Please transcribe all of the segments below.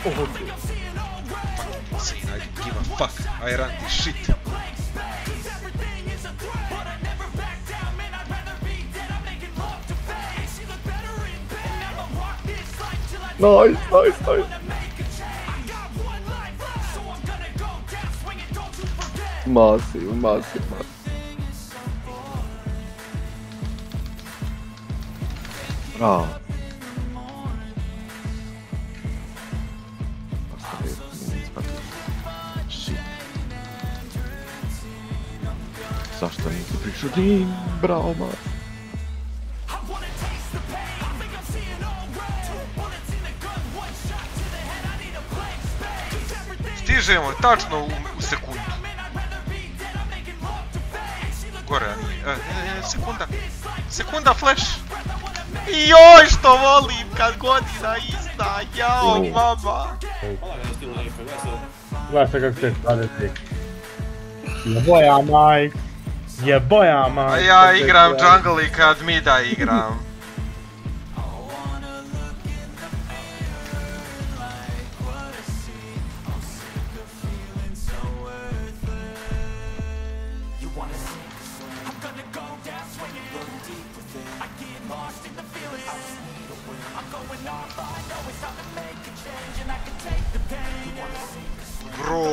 Okay. Fucking insane, I don't give a fuck. I run this shit. Nice. Massive. Bravo. Shit. Zašto nisi prišao tim? Bravo, man. Stižemo tačno u sekundu. Gore, a nije. Sekunda flash. Joj, što volim kad godina ista, jao, mama. Gledaj se kako se stvariti. Jeboja maj. A ja igram jungle i kad mida igram. Bro.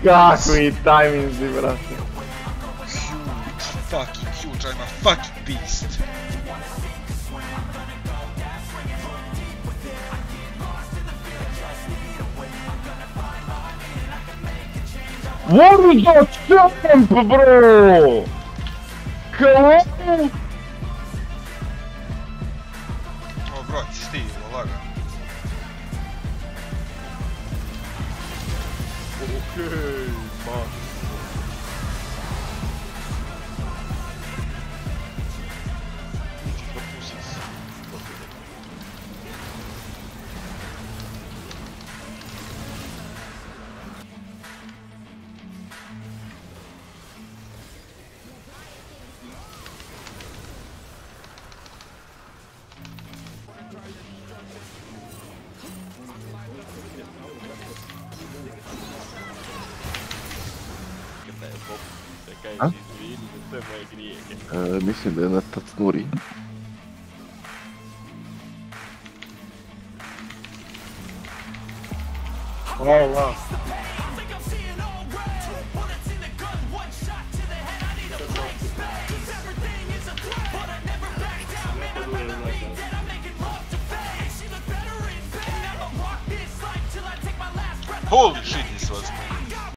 Kakvi tajminzi, brate. Huge, I'm a fucking beast. What is that jump, bro? Come on! O, bro, ti stiglo, laga. Okej, man. Mislim da je na tacnuri. Hvala. Holy shit,